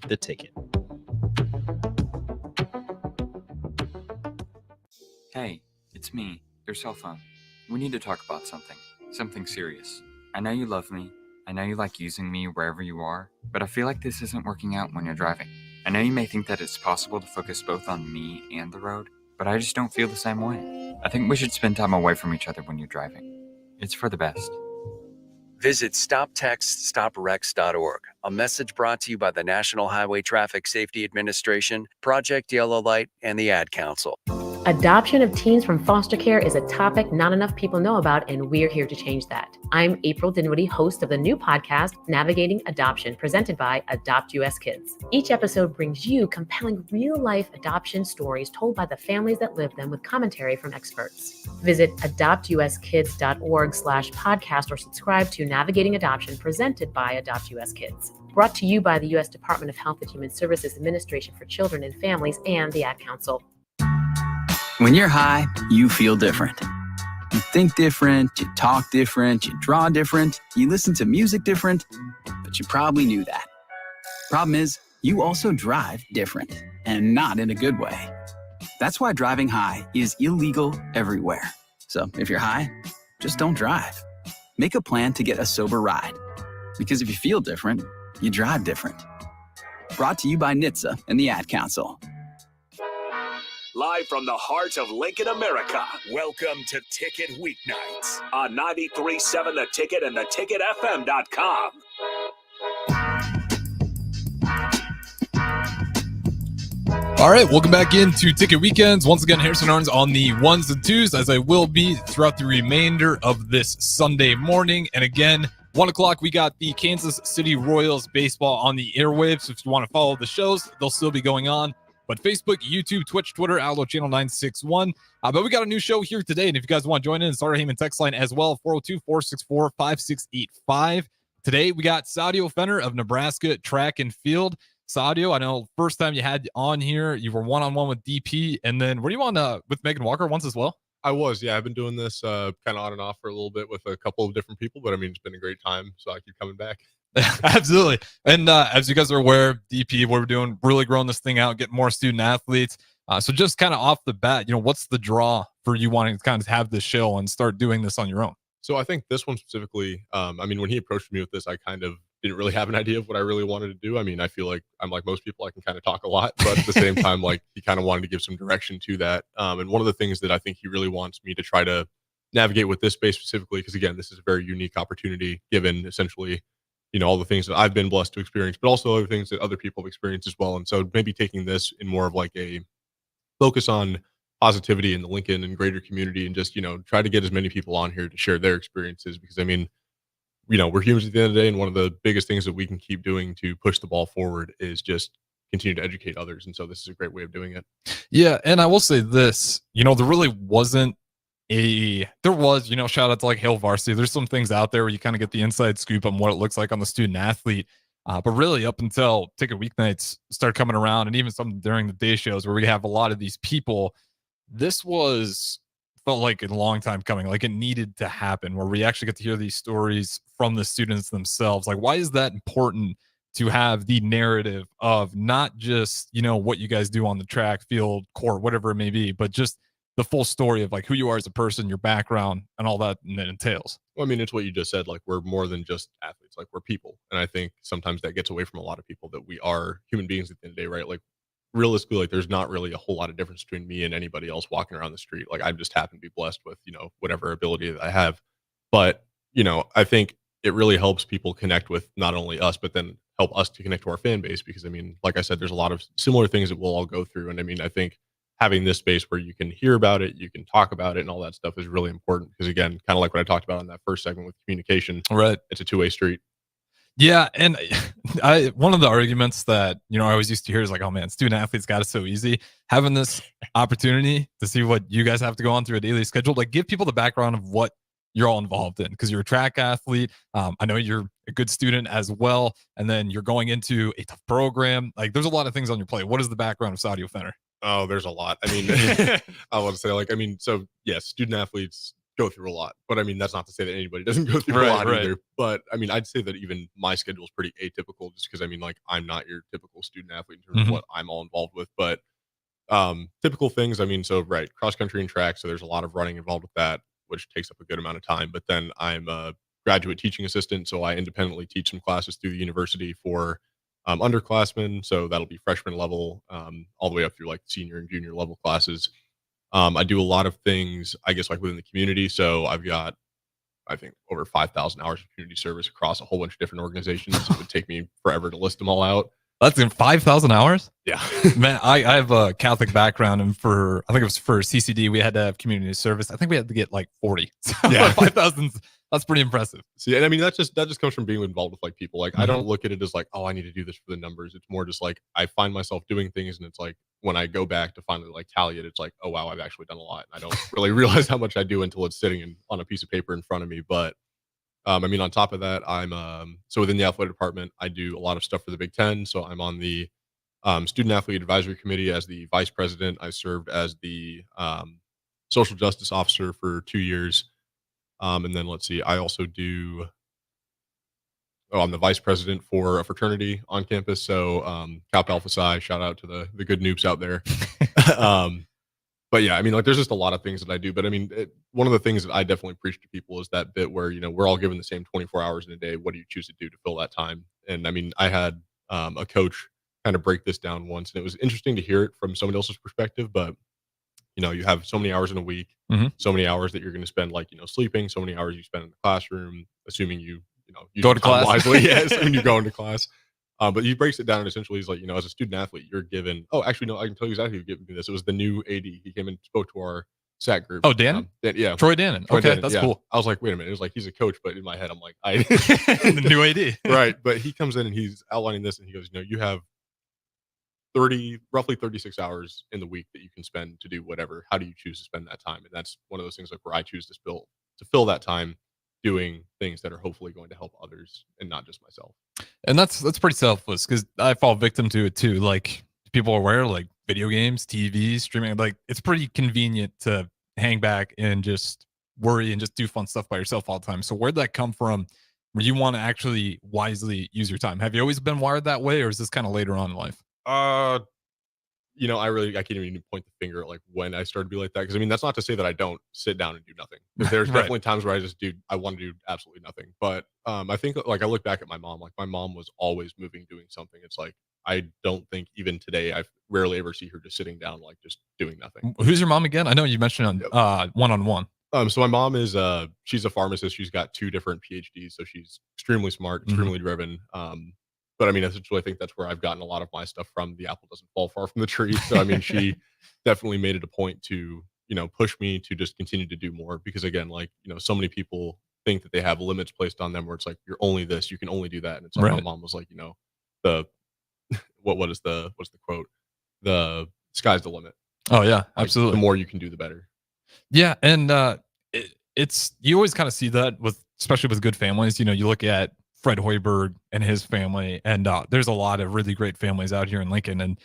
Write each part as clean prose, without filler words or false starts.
The Ticket. Hey, it's me, your cell phone. We need to talk about something serious. I know you love me, I know you like using me wherever you are, but I feel like this isn't working out when you're driving. I know you may think that it's possible to focus both on me and the road, but I just don't feel the same way. I think we should spend time away from each other when you're driving. It's for the best. Visit StopTextStopWrecks.org, a message brought to you by the National Highway Traffic Safety Administration, Project Yellow Light, and the Ad Council. Adoption of teens from foster care is a topic not enough people know about, and we're here to change that. I'm April Dinwiddie, host of the new podcast, Navigating Adoption, presented by Adopt US Kids. Each episode brings you compelling real-life adoption stories told by the families that live them with commentary from experts. Visit adoptuskids.org/podcast or subscribe to Navigating Adoption, presented by Adopt US Kids. Brought to you by the U.S. Department of Health and Human Services Administration for Children and Families and the Ad Council. When you're high, you feel different. You think different, you talk different, you draw different, you listen to music different, but you probably knew that. Problem is, you also drive different, and not in a good way. That's why driving high is illegal everywhere. So if you're high, just don't drive. Make a plan to get a sober ride. Because if you feel different, you drive different. Brought to you by NHTSA and the Ad Council. Live from the heart of Lincoln, America, welcome to Ticket Weeknights on 93.7 The Ticket and theticketfm.com. All right, welcome back into Ticket Weekends. Once again, Harrison Arns on the ones and twos, as I will be throughout the remainder of this Sunday morning. And again, 1 o'clock, we got the Kansas City Royals baseball on the airwaves. So if you want to follow the shows, they'll still be going on. But Facebook, YouTube, Twitch, Twitter, Outlaw Channel 961. But we got a new show here today. And if you guys want to join in, Sarah Heyman text line as well, 402-464-5685. Today, we got Sadio Fenner of Nebraska Track and Field. Sadio, I know first time you had on here, you were one-on-one with DP. And then were you on with Megan Walker once as well? I was, yeah. I've been doing this kind of on and off for a little bit with a couple of different people. But, I mean, it's been a great time, so I keep coming back. Absolutely. And as you guys are aware, DP, what we're doing, really growing this thing out, getting more student athletes. So just kind of off the bat, what's the draw for you wanting to kind of have this show and start doing this on your own? So I think this one specifically, I mean, when he approached me with this, I kind of didn't really have an idea of what I really wanted to do. I mean, I feel like I'm like most people, I can kind of talk a lot, but at the same time, like he kind of wanted to give some direction to that. And one of the things that I think he really wants me to try to navigate with this space specifically, because again, this is a very unique opportunity given essentially all the things that I've been blessed to experience, but also other things that other people have experienced as well. And so maybe taking this in more of like a focus on positivity in the Lincoln and greater community and just, try to get as many people on here to share their experiences. Because I mean, we're humans at the end of the day. And one of the biggest things that we can keep doing to push the ball forward is just continue to educate others. And so this is a great way of doing it. Yeah. And I will say this, there really wasn't there was, shout out to like Hail Varsity. There's some things out there where you kind of get the inside scoop on what it looks like on the student athlete. But really up until Ticket Weeknights started coming around and even some during the day shows where we have a lot of these people, this felt like a long time coming. Like it needed to happen where we actually get to hear these stories from the students themselves. Like, why is that important to have the narrative of not just, what you guys do on the track, field, court, whatever it may be, but just the full story of like who you are as a person, your background, and all that entails. Well, I mean, it's what you just said. Like we're more than just athletes. Like we're people, and I think sometimes that gets away from a lot of people that we are human beings at the end of the day, right? Like realistically, like there's not really a whole lot of difference between me and anybody else walking around the street. Like I just happen to be blessed with whatever ability that I have. But I think it really helps people connect with not only us, but then help us to connect to our fan base. Because I mean, like I said, there's a lot of similar things that we'll all go through, and I mean, I think having this space where you can hear about it, you can talk about it and all that stuff is really important. Because again, kind of like what I talked about in that first segment with communication, right? It's a two-way street. Yeah. And one of the arguments that, I always used to hear is like, oh man, student athletes got it so easy. Having this opportunity to see what you guys have to go on through a daily schedule, like give people the background of what you're all involved in, because you're a track athlete. I know you're a good student as well. And then you're going into a tough program. Like there's a lot of things on your plate. What is the background of Sadio Fenner? Oh, there's a lot. I mean, I want to say so yes, student athletes go through a lot. But I mean, that's not to say that anybody doesn't go through a lot either. But I mean, I'd say that even my schedule is pretty atypical, just because I mean, like, I'm not your typical student athlete in terms of what I'm all involved with. But typical things, I mean, so right, cross country and track. So there's a lot of running involved with that, which takes up a good amount of time. But then I'm a graduate teaching assistant, so I independently teach some classes through the university for underclassmen. So that'll be freshman level, all the way up through like senior and junior level classes. I do a lot of things, I guess, like within the community. So I've got, I think, over 5,000 hours of community service across a whole bunch of different organizations. It would take me forever to list them all out. That's in 5,000 hours? Yeah. Man, I have a Catholic background, and I think it was for CCD, we had to have community service. I think we had to get like 40. So Yeah. 5,000, that's pretty impressive. See, and I mean, that just comes from being involved with like people. Like, I don't look at it as like, oh, I need to do this for the numbers. It's more just like, I find myself doing things, and it's like, when I go back to finally like tally it, it's like, oh wow, I've actually done a lot. And I don't really realize how much I do until it's sitting on a piece of paper in front of me. But I mean, on top of that, I'm so within the athletic department, I do a lot of stuff for the Big Ten. So I'm on the student athlete advisory committee as the vice president. I served as the social justice officer for 2 years. And then let's see, I also do, I'm the vice president for a fraternity on campus. So Kappa Alpha Psi, shout out to the good noobs out there. But yeah, I mean, like, there's just a lot of things that I do. But I mean, one of the things that I definitely preach to people is that bit where, you know, we're all given the same 24 hours in a day. What do you choose to do to fill that time? And I mean, I had a coach kind of break this down once, and it was interesting to hear it from someone else's perspective. But, you know, you have so many hours in a week, so many hours that you're going to spend, like, you know, sleeping, so many hours you spend in the classroom, assuming you Go to class wisely. Yes, when you go into class. But he breaks it down, and essentially he's like, you know, as a student athlete, you're given, oh, actually, no, I can tell you exactly who gave me this. It was the new AD. He came and spoke to our SAC group. Oh, Dan? Yeah. Troy Dannon. Okay, Dannon, that's yeah. cool. I was like, wait a minute. It was like, he's a coach, but in my head, I'm like, The new AD. Right. But he comes in and he's outlining this, and he goes, you know, you have roughly 36 hours in the week that you can spend to do whatever. How do you choose to spend that time? And that's one of those things, like, where I choose to fill that time doing things that are hopefully going to help others and not just myself. And that's pretty selfless, because I fall victim to it too. Like, people are aware, like, video games, TV, streaming, like, it's pretty convenient to hang back and just worry and just do fun stuff by yourself all the time. So where'd that come from, where you want to actually wisely use your time? Have you always been wired that way, or is this kind of later on in life? You know, I can't even point the finger at like when I started to be like that. Cause I mean, that's not to say that I don't sit down and do nothing. There's definitely times where I want to do absolutely nothing. But I think, like, I look back at my mom, like, my mom was always moving, doing something. It's like, I don't think even today, I rarely ever see her just sitting down, like, just doing nothing. Who's your mom again? I know you mentioned on one-on-one. So my mom is she's a pharmacist. She's got 2 different PhDs. So she's extremely smart, extremely driven. But I mean, essentially, I think that's where I've gotten a lot of my stuff from. The apple doesn't fall far from the tree. So I mean, she definitely made it a point to, you know, push me to just continue to do more, because again, like, you know, so many people think that they have limits placed on them where it's like, you're only this, you can only do that. And it's like, my mom was like, you know, what's the quote? The sky's the limit. Oh yeah, Like, absolutely. the more you can do, the better. Yeah, and it's you always kind of see that especially with good families. You know, you look at Fred Hoiberg and his family, and there's a lot of really great families out here in Lincoln, and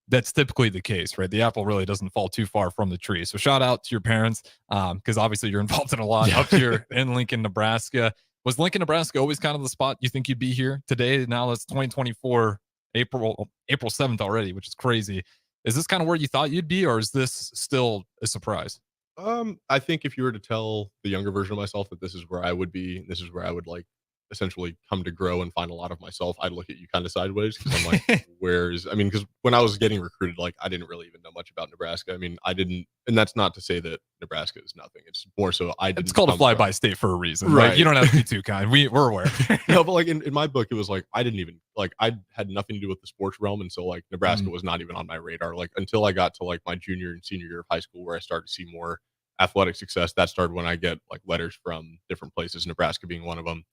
that's typically the case, right? The apple really doesn't fall too far from the tree. So shout out to your parents, because obviously you're involved in a lot up here in Lincoln, Nebraska. Was Lincoln, Nebraska always kind of the spot you think you'd be here today? Now it's 2024, April 7th already, which is crazy. Is this kind of where you thought you'd be, or is this still a surprise? I think if you were to tell the younger version of myself that this is where I would be, this is where I would, like, essentially come to grow and find a lot of myself, I'd look at you kind of sideways, because I'm like, because when I was getting recruited, like, I didn't really even know much about Nebraska. I mean, and that's not to say that Nebraska is nothing. It's more so It's called a fly-by state for a reason, right? Like, you don't have to be too kind. We're aware. No, but like in my book, it was like, I didn't even, like, I had nothing to do with the sports realm, and so, like, Nebraska was not even on my radar. Like, until I got to, like, my junior and senior year of high school, where I started to see more athletic success. That started when I get, like, letters from different places, Nebraska being one of them.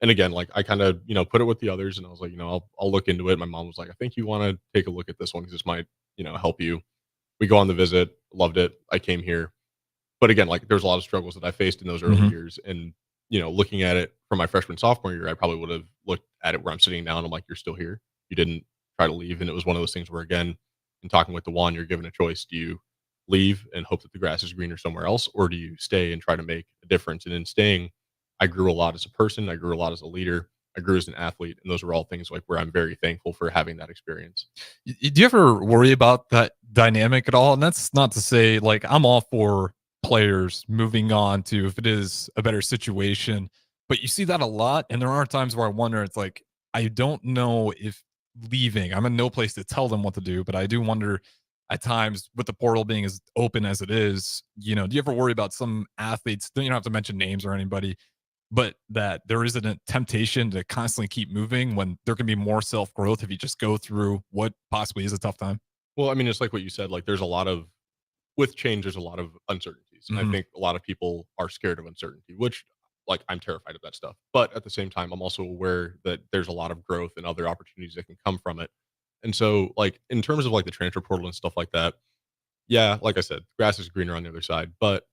And again, like, I kind of, you know, put it with the others, and I was like, you know, I'll look into it. My mom was like, I think you want to take a look at this one, because this might, you know, help you. We go on the visit, loved it. I came here. But again, like, there's a lot of struggles that I faced in those early years. And, you know, looking at it from my freshman, sophomore year, I probably would have looked at it where I'm sitting now, and I'm like, you're still here. You didn't try to leave. And it was one of those things where, again, in talking with DeJuan, you're given a choice. Do you leave and hope that the grass is greener somewhere else, or do you stay and try to make a difference? And in staying, I grew a lot as a person, I grew a lot as a leader, I grew as an athlete, and those are all things like where I'm very thankful for having that experience. Do you ever worry about that dynamic at all? And that's not to say like I'm all for players moving on to if it is a better situation, but you see that a lot. And there are times where I wonder, it's like, I don't know if leaving, I'm in no place to tell them what to do, but I do wonder at times with the portal being as open as it is, do you ever worry about some athletes? You don't have to mention names or anybody, but that there isn't a temptation to constantly keep moving when there can be more self growth if you just go through what possibly is a tough time. Well, I mean, it's like what you said, like there's a lot of with change, there's a lot of uncertainties. And I think a lot of people are scared of uncertainty, which like I'm terrified of that stuff. But at the same time, I'm also aware that there's a lot of growth and other opportunities that can come from it. And so like in terms of like the transfer portal and stuff like that, yeah, like I said, grass is greener on the other side, but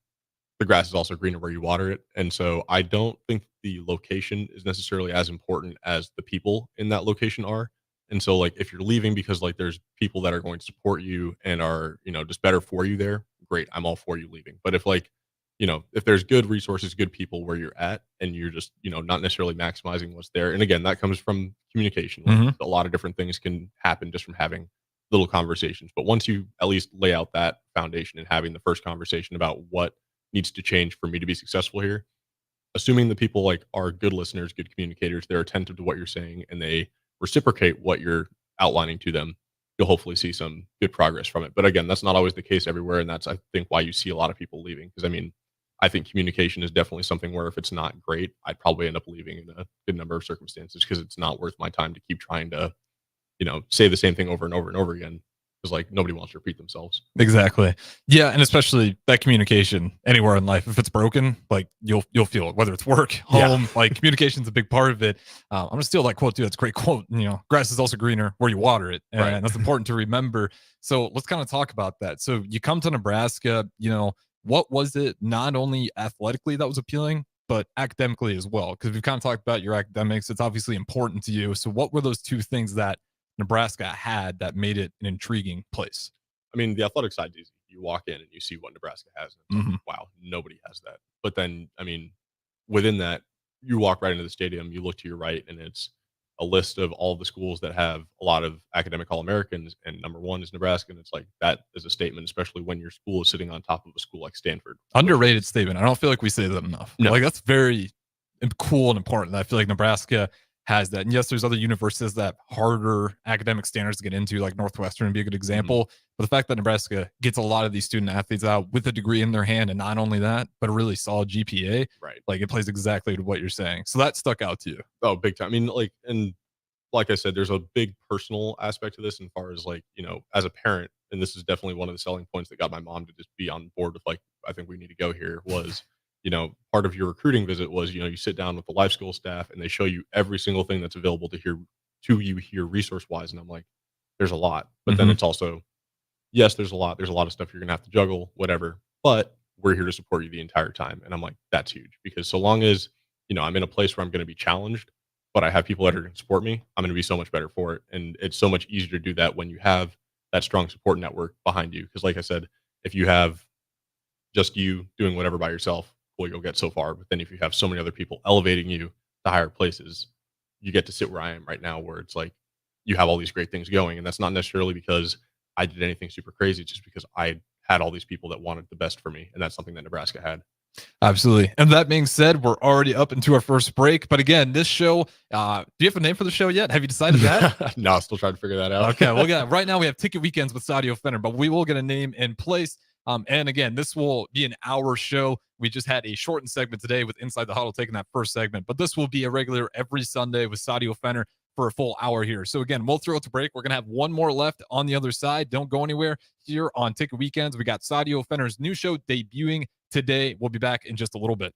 the grass is also greener where you water it. And so I don't think the location is necessarily as important as the people in that location are. And so like if you're leaving because like there's people that are going to support you and are, just better for you there, great. I'm all for you leaving. But if like, if there's good resources, good people where you're at and you're just, not necessarily maximizing what's there. And again, that comes from communication. Like, a lot of different things can happen just from having little conversations. But once you at least lay out that foundation and having the first conversation about what needs to change for me to be successful here, assuming the people like are good listeners, good communicators, they're attentive to what you're saying and they reciprocate what you're outlining to them, you'll hopefully see some good progress from it. But again, that's not always the case everywhere. And that's, I think, why you see a lot of people leaving. Because I mean, I think communication is definitely something where if it's not great, I'd probably end up leaving in a good number of circumstances because it's not worth my time to keep trying to, say the same thing over and over and over again. Because like nobody wants to repeat themselves. Exactly. Yeah, and especially that communication anywhere in life, if it's broken, like you'll feel it, whether it's work, home, like communication's a big part of it. I'm gonna steal that quote too. That's a great quote. Grass is also greener where you water it, and that's important to remember. So let's kind of talk about that. So you come to Nebraska. What was it not only athletically that was appealing, but academically as well? Because we've kind of talked about your academics. It's obviously important to you. So what were those two things that Nebraska had that made it an intriguing place? I mean, the athletic side is easy. You walk in and you see what Nebraska has. And it's like, wow, nobody has that. But then, I mean, within that, you walk right into the stadium, you look to your right, and it's a list of all the schools that have a lot of academic All-Americans, and number one is Nebraska. And it's like, that is a statement, especially when your school is sitting on top of a school like Stanford. Underrated statement. I don't feel like we say that enough. No. Like, that's very cool and important. I feel like Nebraska has that. And yes, there's other universities that have harder academic standards to get into, like Northwestern would be a good example. But the fact that Nebraska gets a lot of these student athletes out with a degree in their hand, and not only that, but a really solid GPA, right? Like it plays exactly to what you're saying. So that stuck out to you. Oh, big time. I mean, like I said, there's a big personal aspect to this, as far as like, as a parent, and this is definitely one of the selling points that got my mom to just be on board with like, I think we need to go here was, part of your recruiting visit was, you sit down with the life school staff and they show you every single thing that's available to you here resource wise. And I'm like, there's a lot, but then it's also, yes, there's a lot of stuff you're going to have to juggle, whatever, but we're here to support you the entire time. And I'm like, that's huge, because so long as, I'm in a place where I'm going to be challenged, but I have people that are going to support me, I'm going to be so much better for it. And it's so much easier to do that when you have that strong support network behind you. Because like I said, if you have just you doing whatever by yourself, well, you'll get so far. But then if you have so many other people elevating you to higher places, you get to sit where I am right now, where it's like you have all these great things going. And that's not necessarily because I did anything super crazy. It's just because I had all these people that wanted the best for me. And that's something that Nebraska had. Absolutely. And that being said, we're already up into our first break. But again, this show, do you have a name for the show yet? Have you decided that? No, still trying to figure that out. Okay. Well, right now we have Ticket Weekends with Sadio Fenner, but we will get a name in place. And again, this will be an hour show. We just had a shortened segment today with Inside the Huddle taking that first segment, but this will be a regular every Sunday with Sadio Fenner for a full hour here. So again, we'll throw it to break. We're going to have one more left on the other side. Don't go anywhere here on Ticket Weekends. We got Sadio Fenner's new show debuting today. We'll be back in just a little bit.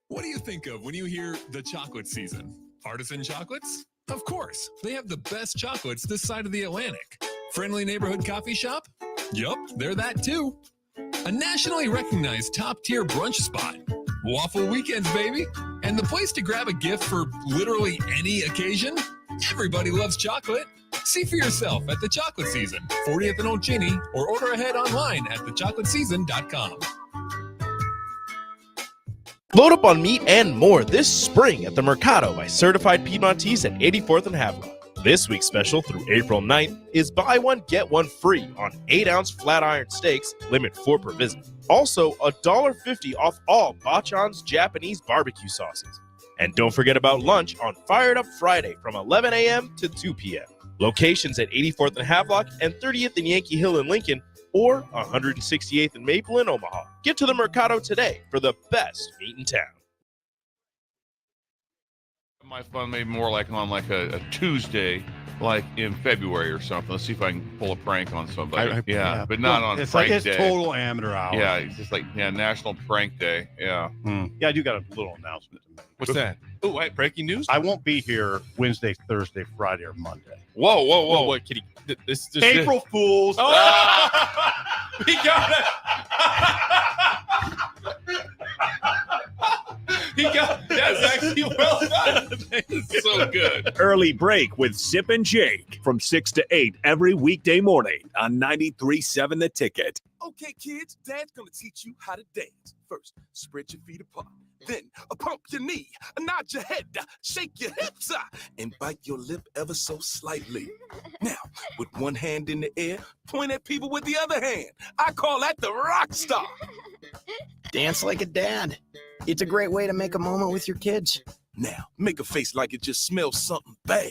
What do you think of when you hear the chocolate season? Artisan chocolates? Of course. They have the best chocolates this side of the Atlantic. Friendly neighborhood coffee shop? Yup, they're that too. A nationally recognized top-tier brunch spot. Waffle weekends, baby. And the place to grab a gift for literally any occasion. Everybody loves chocolate. See for yourself at the Chocolate Season, 40th and Old Cheney, or order ahead online at thechocolateseason.com. Load up on meat and more this spring at the Mercado by Certified Piedmontese at 84th and Havelock. This week's special through April 9th is buy one, get one free on 8-ounce flat iron steaks, limit 4 per visit. Also, $1.50 off all Bachan's Japanese barbecue sauces. And don't forget about lunch on Fired Up Friday from 11 a.m. to 2 p.m. Locations at 84th and Havelock and 30th and Yankee Hill in Lincoln, or 168th and Maple in Omaha. Get to the Mercado today for the best meat in town. My fun maybe more like on like a Tuesday, like in February or something. Let's see if I can pull a prank on somebody. Yeah, but not on it's prank like it's day. total amateur hour. Yeah, it's just like National Prank Day. Yeah. Yeah, I do got a little announcement to make. What's that? Oh, wait, breaking news? I won't be here Wednesday, Thursday, Friday, or Monday. Whoa! What, Kitty? This just April Fools. Oh! He got it. That's actually well done. It's so good. Early break with Zip and Jake from 6 to 8 every weekday morning on 93.7 The Ticket. Okay, kids, Dad's gonna teach you how to dance. First, spread your feet apart. Then, pump your knee, nod your head, shake your hips, and bite your lip ever so slightly. Now, with one hand in the air, point at people with the other hand. I call that the rock star. Dance like a dad. It's a great way to make a moment with your kids. Now, make a face like it just smells something bad.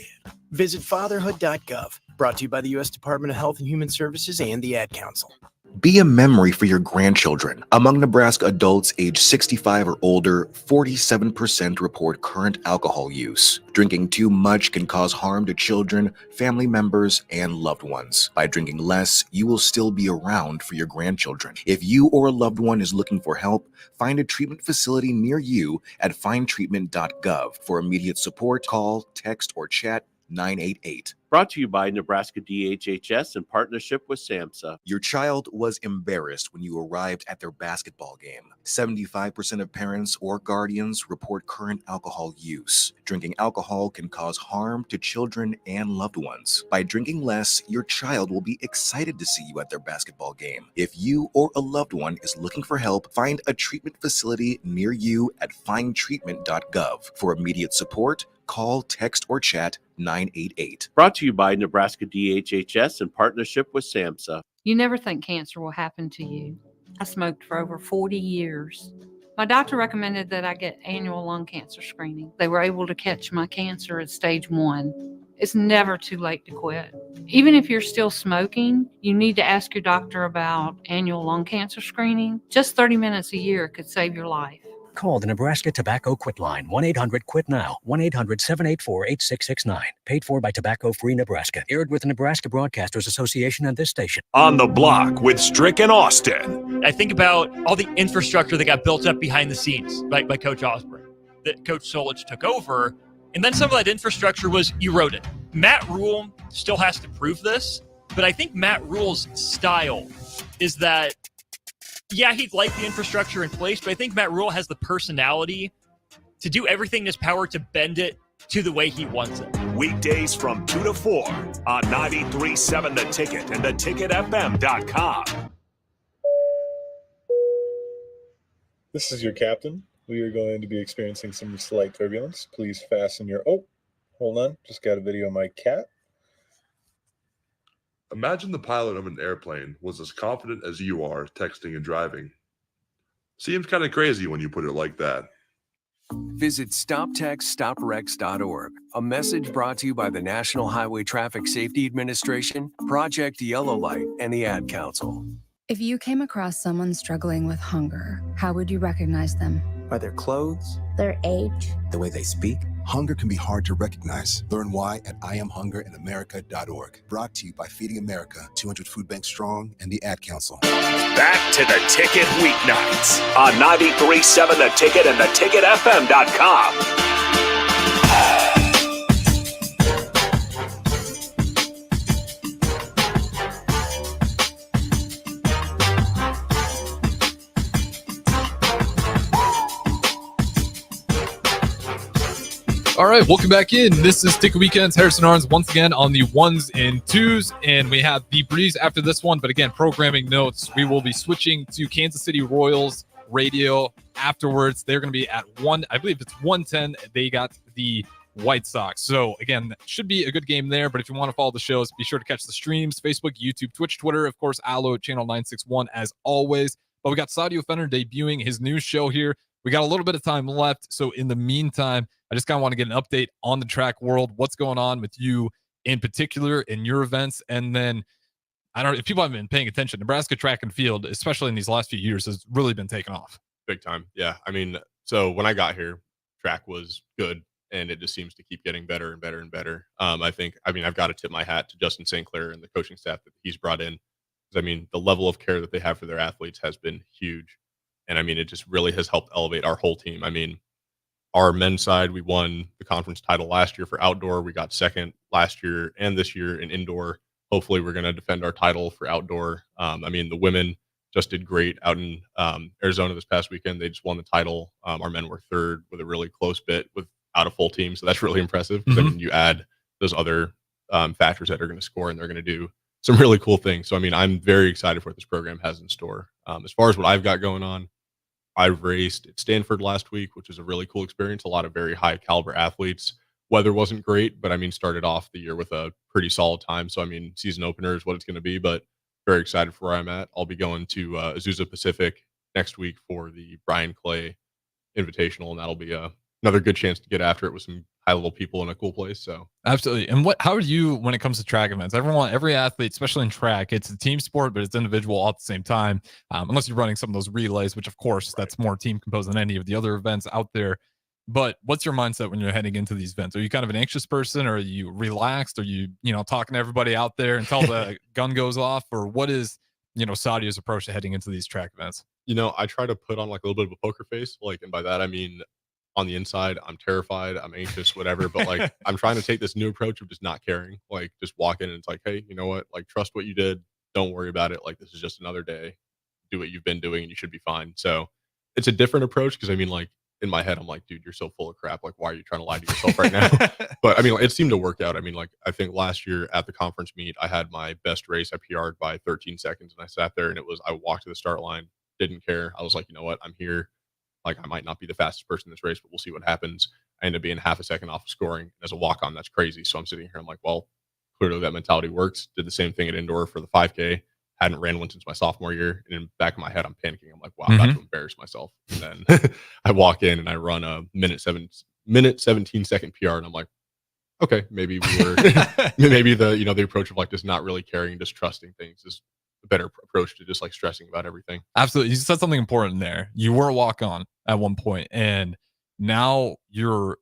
Visit fatherhood.gov. Brought to you by the U.S. Department of Health and Human Services and the Ad Council. Be a memory for your grandchildren. Among Nebraska adults age 65 or older, 47% report current alcohol use. Drinking too much can cause harm to children, family members, and loved ones. By drinking less, you will still be around for your grandchildren. If you or a loved one is looking for help, find a treatment facility near you at findtreatment.gov. For immediate support, call, text, or chat 988. Brought to you by Nebraska DHHS in partnership with SAMHSA. Your child was embarrassed when you arrived at their basketball game. 75% of parents or guardians report current alcohol use. Drinking alcohol can cause harm to children and loved ones. By drinking less, your child will be excited to see you at their basketball game. If you or a loved one is looking for help, find a treatment facility near you at findtreatment.gov. For immediate support, call, text, or chat 988. Brought to you by Nebraska DHHS in partnership with SAMHSA. You never think cancer will happen to you. I smoked for over 40 years. My doctor recommended that I get annual lung cancer screening. They were able to catch my cancer at stage 1. It's never too late to quit. Even if you're still smoking, you need to ask your doctor about annual lung cancer screening. Just 30 minutes a year could save your life. Call the Nebraska Tobacco Quit Line, 1-800-QUIT-NOW, 1-800-784-8669. Paid for by Tobacco Free Nebraska. Aired with the Nebraska Broadcasters Association and this station. On the Block with Strick and Austin. I think about all the infrastructure that got built up behind the scenes by Coach Osborne, that Coach Solich took over, and then some of that infrastructure was eroded. Matt Rule still has to prove this, but I think Matt Rule's style is that, yeah, he'd like the infrastructure in place, but I think Matt Rule has the personality to do everything in his power to bend it to the way he wants it. Weekdays from 2 to 4 on 93.7 The Ticket and theticketfm.com. This is your captain. We are going to be experiencing some slight turbulence. Please fasten your... Oh, hold on. Just got a video of my cat. Imagine the pilot of an airplane was as confident as you are texting and driving. Seems kind of crazy when you put it like that. Visit StopTextStopWrecks.org. A message brought to you by the National Highway Traffic Safety Administration, Project Yellow Light, and the Ad Council. If you came across someone struggling with hunger, how would you recognize them? By their clothes, Their age? the way they speak. Hunger can be hard to recognize. Learn why at IamHungerInAmerica.org. Brought to you by Feeding America, 200 Food Banks Strong, and the Ad Council. Back to The Ticket weeknights on 93.7 The Ticket and theticketfm.com. All right, welcome back in. This is Ticket Weekends. Harrison Arns once again on the 1s and 2s, and we have the Breeze after this one. But again, programming notes, we will be switching to Kansas City Royals radio afterwards. They're going to be at 1, I believe it's 1:10. They got the White Sox. So again, should be a good game there. But if you want to follow the shows, be sure to catch the streams, Facebook, YouTube, Twitch, Twitter, of course, Allo channel 961 as always. But we got Sadio Fenner debuting his new show here. We got a little bit of time left. So in the meantime, I just kind of want to get an update on the track world. What's going on with you in particular in your events? And then I don't know if people haven't been paying attention. Nebraska track and field, especially in these last few years, has really been taking off. Big time. Yeah. I mean, so when I got here, track was good, and it just seems to keep getting better and better and better. I've got to tip my hat to Justin St. Clair and the coaching staff that he's brought in. I mean, the level of care that they have for their athletes has been huge. And I mean, it just really has helped elevate our whole team. I mean, our men's side, we won the conference title last year for outdoor. We got second last year and this year in indoor. Hopefully we're going to defend our title for outdoor. I mean, the women just did great out in Arizona this past weekend. They just won the title. Our men were third with a really close bit without a full team. So that's really impressive. I mean, you add those other factors that are going to score, and they're going to do some really cool things. So, I mean, I'm very excited for what this program has in store. As far as what I've got going on, I've raced at Stanford last week, which was a really cool experience. A lot of very high caliber athletes. Weather wasn't great, but I mean, started off the year with a pretty solid time. So, I mean, season opener is what it's going to be, but very excited for where I'm at. I'll be going to Azusa Pacific next week for the Brian Clay Invitational, and that'll be another good chance to get after it with some high level people in a cool place. So absolutely. And how are you when it comes to track events? Every athlete, especially in track, it's a team sport, but it's individual all at the same time. Unless you're running some of those relays, which of course that's more team composed than any of the other events out there. But what's your mindset when you're heading into these events? Are you kind of an anxious person, or are you relaxed? Are you talking to everybody out there until the gun goes off? Or what is Sadio's approach to heading into these track events? I try to put on like a little bit of a poker face, and by that I mean on the inside I'm terrified, I'm anxious, whatever, but like I'm trying to take this new approach of just not caring, like just walk in and it's like, hey, you know what, like trust what you did, don't worry about it, like this is just another day, do what you've been doing and you should be fine. So it's a different approach, because I mean, like in my head I'm like, dude, you're so full of crap, like why are you trying to lie to yourself right now? But I mean, it seemed to work out. I mean, like I think last year at the conference meet I had my best race. I PR'd by 13 seconds and I sat there and I walked to the start line, didn't care. I was like, you know what, I'm here. Like I might not be the fastest person in this race, but we'll see what happens. I end up being half a second off of scoring. And as a walk-on, that's crazy. So I'm sitting here, I'm like, well, clearly that mentality works. Did the same thing at indoor for the 5K. Hadn't ran one since my sophomore year. And in the back of my head, I'm panicking. I'm like, wow, I'm about to embarrass myself. And then I walk in and I run a minute 17 second PR. And I'm like, okay, maybe maybe the approach of like just not really caring, just trusting things is a better approach to just like stressing about everything. Absolutely. You said something important there. You were a walk-on at one point, and now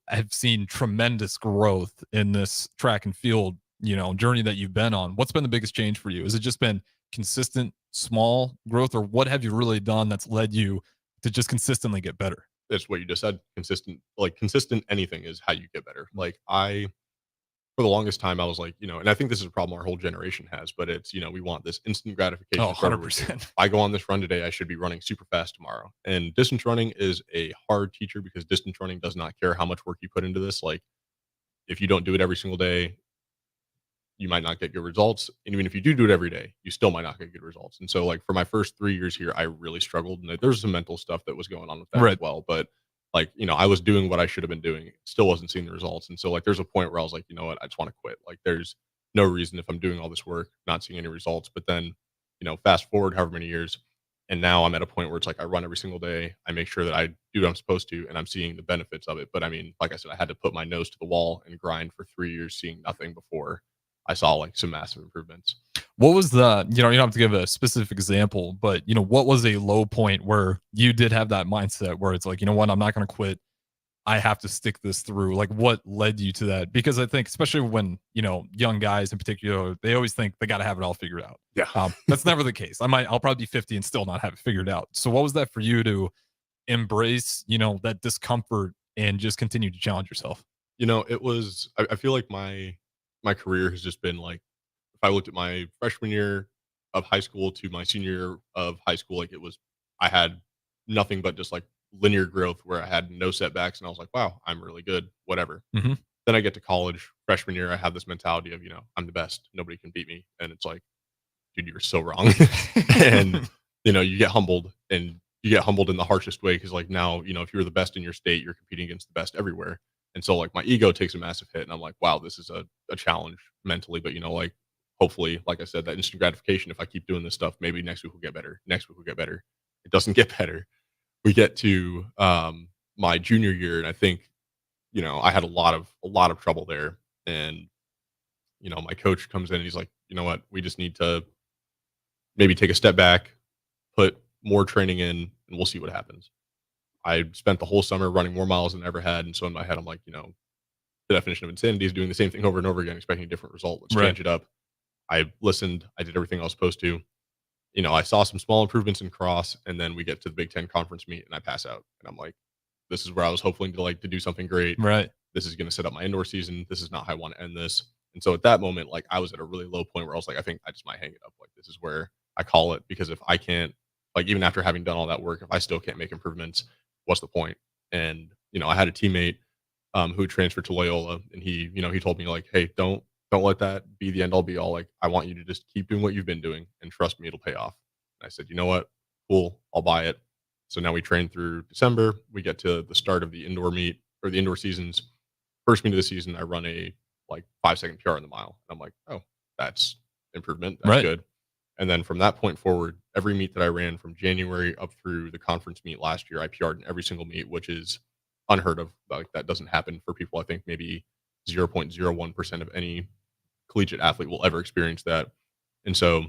have seen tremendous growth in this track and field, journey that you've been on. What's been the biggest change for you? Has it just been consistent small growth, or what have you really done that's led you to just consistently get better? It's what you just said. Consistent anything is how you get better. Like for the longest time, I was like, and I think this is a problem our whole generation has, but it's, we want this instant gratification. Oh, 100%. I go on this run today, I should be running super fast tomorrow. And distance running is a hard teacher, because distance running does not care how much work you put into this. Like if you don't do it every single day, you might not get good results. And even if you do it every day, you still might not get good results. And so like for my first 3 years here, I really struggled, and there's some mental stuff that was going on with that as well. But like, I was doing what I should have been doing, still wasn't seeing the results. And so like, there's a point where I was like, you know what, I just want to quit. Like there's no reason if I'm doing all this work, not seeing any results. But then, fast forward however many years, and now I'm at a point where it's like, I run every single day. I make sure that I do what I'm supposed to, and I'm seeing the benefits of it. But I mean, like I said, I had to put my nose to the wall and grind for 3 years, seeing nothing before I saw like some massive improvements. What was you don't have to give a specific example, but what was a low point where you did have that mindset where it's like, you know what, I'm not going to quit. I have to stick this through. Like what led you to that? Because I think especially when, young guys in particular, they always think they got to have it all figured out. Yeah. That's never the case. I'll probably be 50 and still not have it figured out. So what was that for you to embrace, that discomfort and just continue to challenge yourself? It was, I feel like my career has just been like, if I looked at my freshman year of high school to my senior year of high school, like I had nothing but just like linear growth where I had no setbacks, and I was like, wow, I'm really good, whatever. Mm-hmm. Then I get to college, freshman year, I have this mentality of, I'm the best, nobody can beat me. And it's like, dude, you're so wrong. And, you get humbled, and you get humbled in the harshest way. Cause like now, if you're the best in your state, you're competing against the best everywhere. And so like my ego takes a massive hit, and I'm like, wow, this is a challenge mentally. But like, hopefully, like I said, that instant gratification, if I keep doing this stuff, maybe next week will get better. Next week will get better. It doesn't get better. We get to my junior year, and I think, I had a lot of trouble there. And, my coach comes in and he's like, you know what, we just need to maybe take a step back, put more training in, and we'll see what happens. I spent the whole summer running more miles than I ever had. And so in my head, I'm like, the definition of insanity is doing the same thing over and over again, expecting a different result. Let's change it up. I listened. I did everything I was supposed to. I saw some small improvements in cross, and then we get to the Big Ten conference meet, and I pass out. And I'm like, this is where I was hoping to do something great. Right. This is going to set up my indoor season. This is not how I want to end this. And so at that moment, like I was at a really low point where I was like, I think I just might hang it up. Like this is where I call it, because if I can't, like even after having done all that work, if I still can't make improvements, what's the point? And I had a teammate who transferred to Loyola, and he told me like, hey, don't let that be the end all be all. Like I want you to just keep doing what you've been doing, and trust me, it'll pay off. And I said, you know what? Cool, I'll buy it. So now we train through December. We get to the start of the indoor meet, or the indoor seasons. First meet of the season, I run a 5-second PR in the mile. And I'm like, oh, that's improvement. That's good. And then from that point forward, every meet that I ran from January up through the conference meet last year, I PR'd in every single meet, which is unheard of. Like that doesn't happen for people. I think maybe 0.01% of any collegiate athlete will ever experience that. And so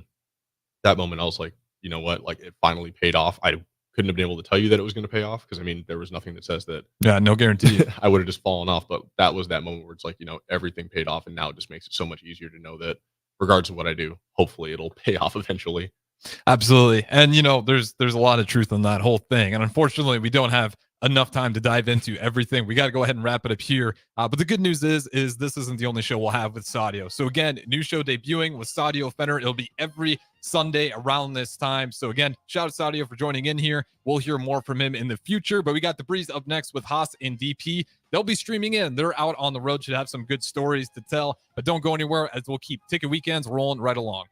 that moment, I was like, you know what? Like it finally paid off. I couldn't have been able to tell you that it was going to pay off, because there was nothing that says that. Yeah, no guarantee. I would have just fallen off. But that was that moment where it's like, everything paid off, and now it just makes it so much easier to know that regardless of what I do, hopefully it'll pay off eventually. Absolutely. And there's a lot of truth in that whole thing. And unfortunately, we don't have enough time to dive into everything. We got to go ahead and wrap it up here. But the good news is this isn't the only show we'll have with Sadio. So again, new show debuting with Sadio Fenner. It'll be every Sunday around this time. So again, shout out Sadio for joining in here. We'll hear more from him in the future. But we got the Breeze up next with Haas and DP. They'll be streaming in. They're out on the road. Should have some good stories to tell. But don't go anywhere, as we'll keep Ticket Weekends rolling right along.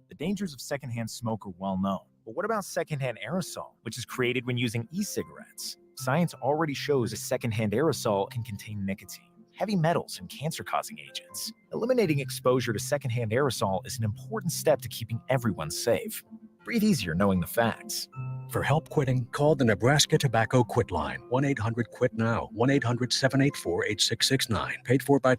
The dangers of secondhand smoke are well known. But what about secondhand aerosol, which is created when using e-cigarettes? Science already shows a secondhand aerosol can contain nicotine, heavy metals, and cancer-causing agents. Eliminating exposure to secondhand aerosol is an important step to keeping everyone safe. Breathe easier knowing the facts. For help quitting, call the Nebraska Tobacco Quit Line, 1-800-QUIT-NOW, 1-800-784-8669, paid for by